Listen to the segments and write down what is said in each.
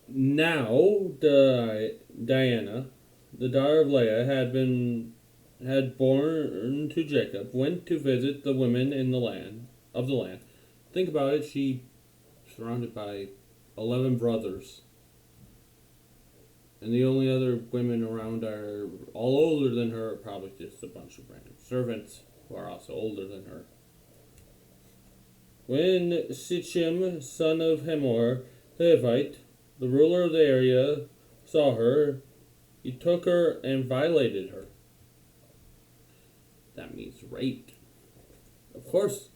Now, Diana, the daughter of Leah, had born to Jacob, went to visit the women in the land of the land. Think about it. She surrounded by 11 brothers, and the only other women around are all older than her, probably just a bunch of random servants who are also older than her. When Shichem, son of Hamor, the Hivite, the ruler of the area, saw her, he took her and violated her. That means raped. Of course,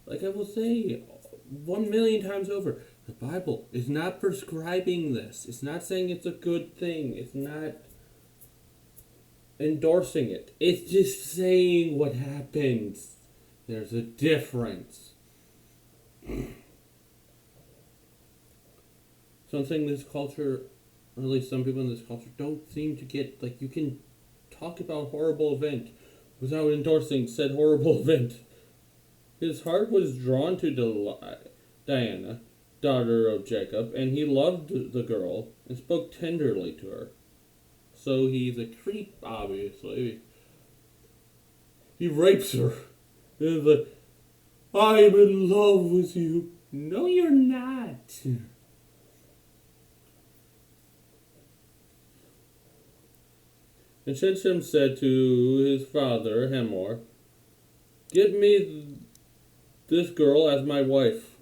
like I will say 1 million times over, the Bible is not prescribing this. It's not saying it's a good thing. It's not endorsing it. It's just saying what happens. There's a difference. Something this culture, or at least some people in this culture, don't seem to get. Like, you can talk about horrible event without endorsing said horrible event. His heart was drawn to Diana, daughter of Jacob, and he loved the girl and spoke tenderly to her. So he's a creep, obviously. He rapes her. He's like, I'm in love with you. No, you're not. And Shechem said to his father, Hamor, give me this girl as my wife.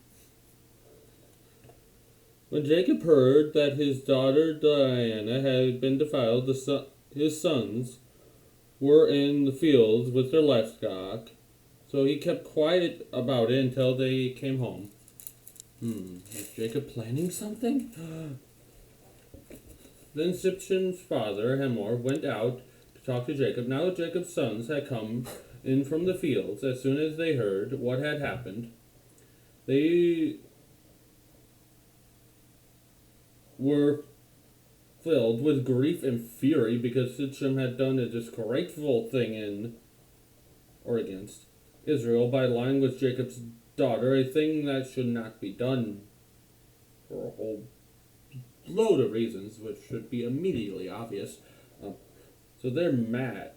When Jacob heard that his daughter Diana had been defiled, his sons were in the fields with their livestock, so he kept quiet about it until they came home. Is Jacob planning something? Then Shechem's father, Hamor, went out to talk to Jacob. Now Jacob's sons had come in from the fields. As soon as they heard what had happened, they were filled with grief and fury because Shechem had done a disgraceful thing in or against Israel by lying with Jacob's daughter, a thing that should not be done for a whole load of reasons, which should be immediately obvious. So they're mad.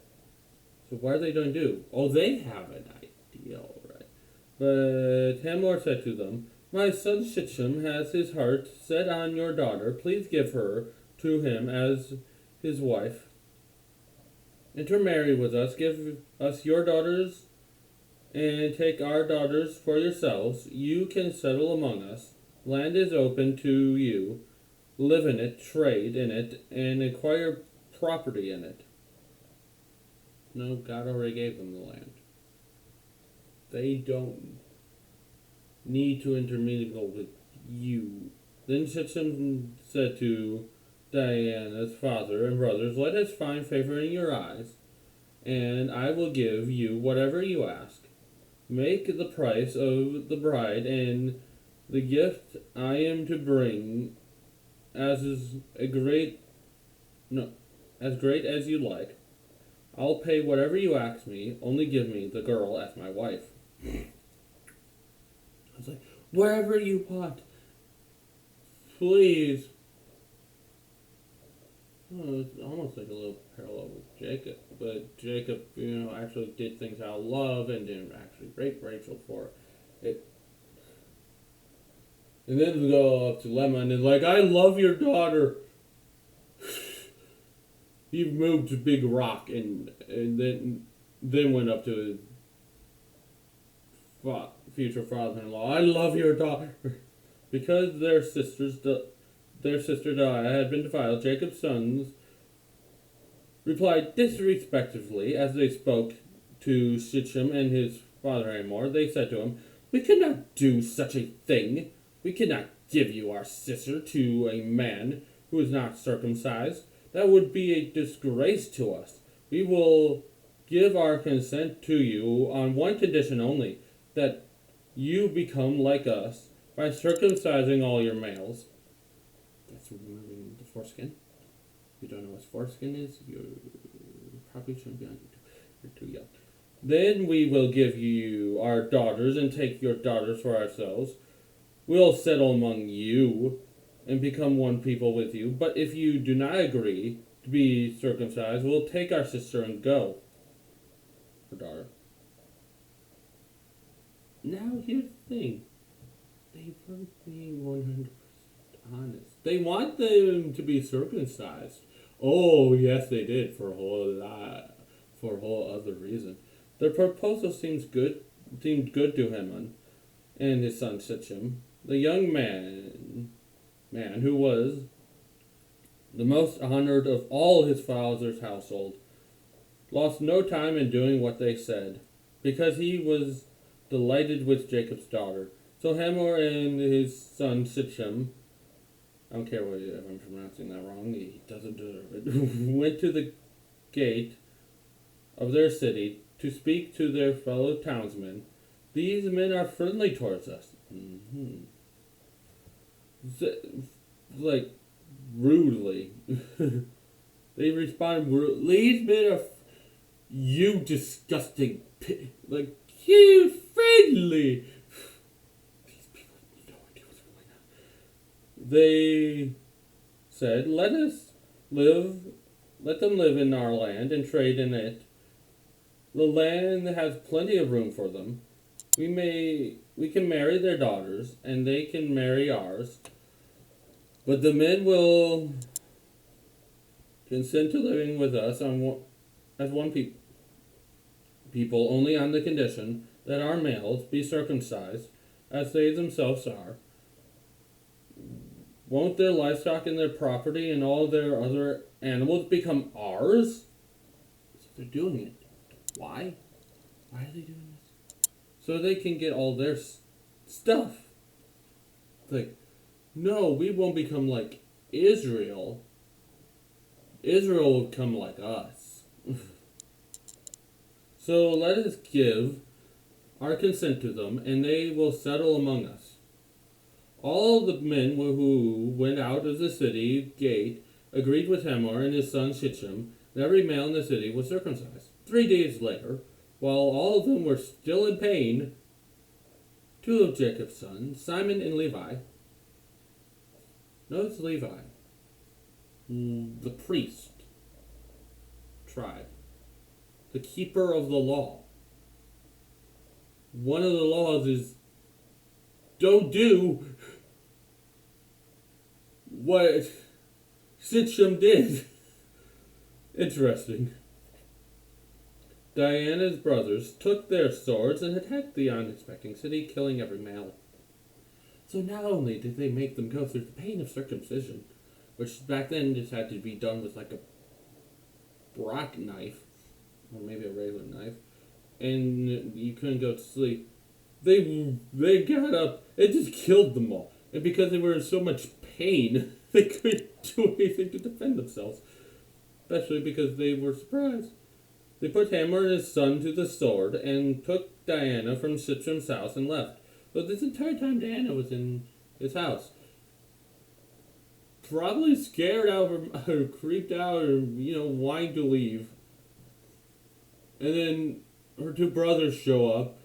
So what are they going to do? Oh, they have an idea, all right. But Hamor said to them, my son Shechem has his heart set on your daughter. Please give her to him as his wife. Intermarry with us. Give us your daughters and take our daughters for yourselves. You can settle among us. Land is open to you. Live in it, trade in it, and acquire property in it. No, God already gave them the land. They don't need to intermingle with you. Then Shechem said to Diana's father and brothers, let us find favor in your eyes, and I will give you whatever you ask. Make the price of the bride and the gift I am to bring as great as you like. I'll pay whatever you ask me, only give me the girl as my wife. I was like, wherever you want. Please. Oh, it's almost like a little parallel with Jacob. But Jacob, actually did things out of love and didn't actually rape Rachel for it. And then we go up to Lemon and like, I love your daughter. He moved to Big Rock and then went up to his future father-in-law. I love your daughter. Because their sister Diana had been defiled, Jacob's sons replied disrespectfully as they spoke to Shechem and his father Hamor. They said to him, we cannot do such a thing. We cannot give you our sister to a man who is not circumcised. That would be a disgrace to us. We will give our consent to you on one condition only, that you become like us by circumcising all your males. That's removing the foreskin. If you don't know what foreskin is, you probably shouldn't be on YouTube. You're too young. Then we will give you our daughters and take your daughters for ourselves. We'll settle among you. and become one people with you. But if you do not agree to be circumcised, we'll take our sister and go. Her daughter. Now here's the thing. They weren't being 100% honest. They want them to be circumcised. Oh, yes, they did for a whole other reason. Their proposal seemed good to Haman and his son Sitchem, the young man who was the most honored of all his father's household, lost no time in doing what they said, because he was delighted with Jacob's daughter. So Hamor and his son Sitchem, I don't care if I'm pronouncing that wrong, he doesn't deserve it, went to the gate of their city to speak to their fellow townsmen. These men are friendly towards us. Like, rudely. They respond rudely. These men are, you disgusting like, you friendly. These people have no idea what's going on. They said, let them live in our land and trade in it. The land has plenty of room for them. We can marry their daughters, and they can marry ours. But the men will consent to living with us as one people only on the condition that our males be circumcised, as they themselves are. Won't their livestock and their property and all their other animals become ours? So they're doing it. Why? Why are they doing this? So they can get all their stuff. Like, no, we won't become like Israel. Israel will become like us. So let us give our consent to them, and they will settle among us. All the men who went out of the city gate agreed with Hamor and his son Shittim, and every male in the city was circumcised. 3 days later, while all of them were still in pain, 2 of Jacob's sons, Simon and Levi, notice Levi, the priest tribe, the keeper of the law. One of the laws is don't do what Sitchem did. Interesting. Diana's brothers took their swords and attacked the unexpecting city, killing every male. So not only did they make them go through the pain of circumcision, which back then just had to be done with like a Brock knife, or maybe a regular knife, and you couldn't go to sleep, they got up and just killed them all. And because they were in so much pain, they couldn't do anything to defend themselves. Especially because they were surprised. They put Hamor and his son to the sword and took Diana from Sitchem's house and left. But this entire time Diana was in his house. Probably scared out or creeped out or, wanting to leave. And then her 2 brothers show up.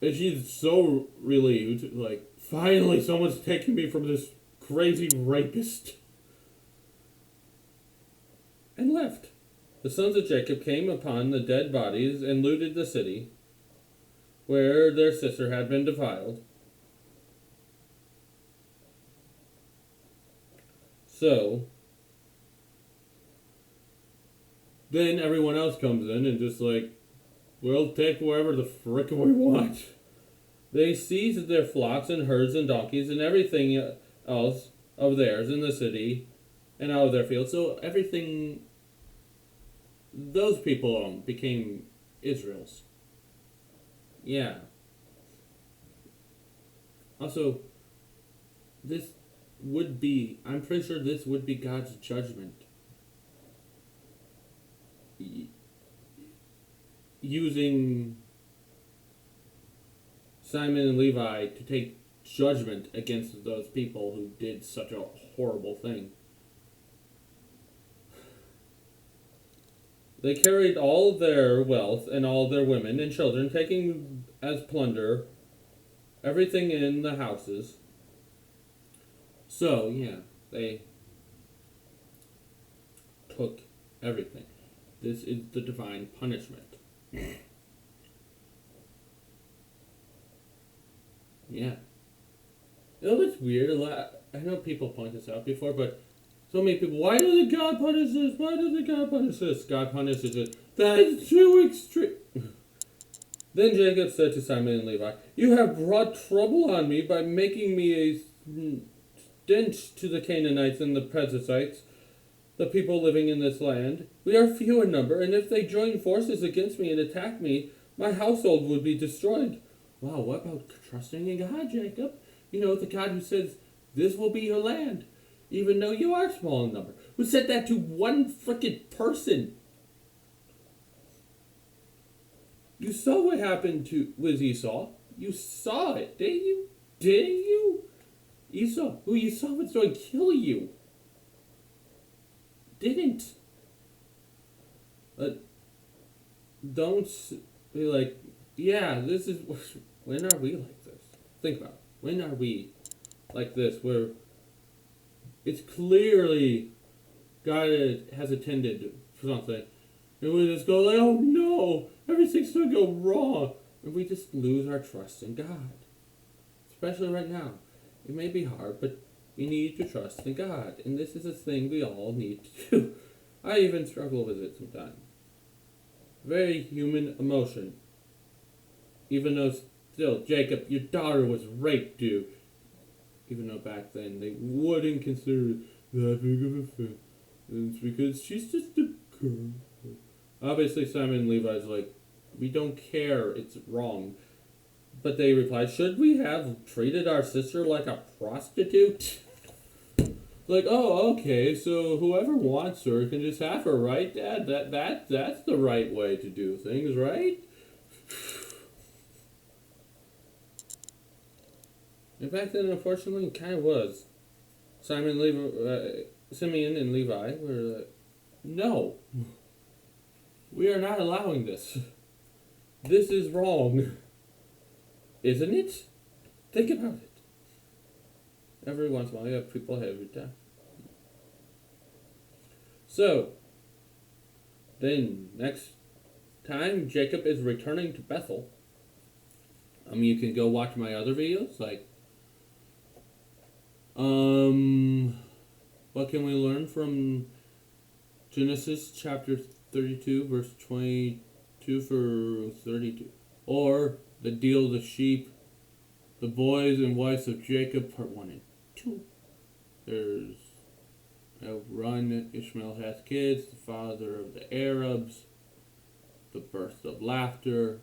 And she's so relieved. Like, finally someone's taking me from this crazy rapist. And left. The sons of Jacob came upon the dead bodies and looted the city where their sister had been defiled. So, then everyone else comes in and just like, we'll take wherever the frick we want. They seized their flocks and herds and donkeys and everything else of theirs in the city and out of their fields. So everything those people owned became Israel's. Yeah. Also, I'm pretty sure this would be God's judgment. Using Simon and Levi to take judgment against those people who did such a horrible thing. They carried all their wealth and all their women and children, taking as plunder everything in the houses. So, yeah, they took everything. This is the divine punishment. Yeah. You know what's weird? A lot. I know people point this out before, but so many people. Why doesn't God punish this? Why doesn't God punish this? God punishes it. That is too extreme. Then Jacob said to Simon and Levi, "You have brought trouble on me by making me a stench to the Canaanites and the Perizzites, the people living in this land. We are few in number, and if they join forces against me and attack me, my household would be destroyed." Wow, what about trusting in God, Jacob? You know, the God who says, "This will be your land," even though you are small in number. Who said that to one frickin' person? You saw what happened with Esau. You saw it, didn't you? Didn't you? Esau, who you saw was going to kill you, didn't. Don't be like, yeah, this is... When are we like this? Think about it. When are we like this, where it's clearly God has attended for something, and we just go like, oh no, everything's going to go wrong, and we just lose our trust in God. Especially right now. It may be hard, but we need to trust in God, and this is a thing we all need to do. I even struggle with it sometimes. Very human emotion. Even though still, Jacob, your daughter was raped, dude. Even though back then they wouldn't consider that big of a offense. It's because she's just a girl. Obviously, Simon and Levi's like, we don't care, it's wrong. But they replied, should we have treated our sister like a prostitute? Like, oh, okay, so whoever wants her can just have her, right, Dad? That's the right way to do things, right? And back then, unfortunately, it kind of was. Simeon and Levi were like, no, we are not allowing this. This is wrong. Isn't it? Think about it. Every once in a while, you have people every time. So, then, next time, Jacob is returning to Bethel. You can go watch my other videos, like, what can we learn from Genesis chapter 32, verse 22 for 32? Or the deal of the sheep, the boys and wives of Jacob, part 1 and 2. There's Run, Ishmael has kids, the father of the Arabs, the birth of laughter,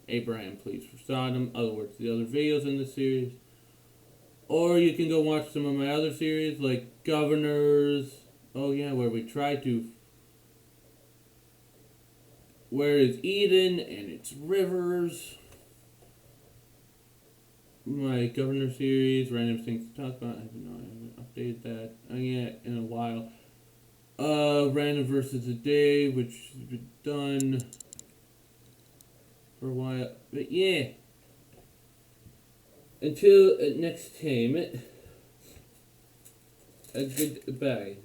Abraham pleads for Sodom, other words, the other videos in the series. Or you can go watch some of my other series, like Governors, oh yeah, where we try to... Where is Eden and its rivers? My Governor series, random things to talk about. I haven't updated that yet in a while. Random verses a day, which has been done for a while. But yeah. Until next time, a goodbye.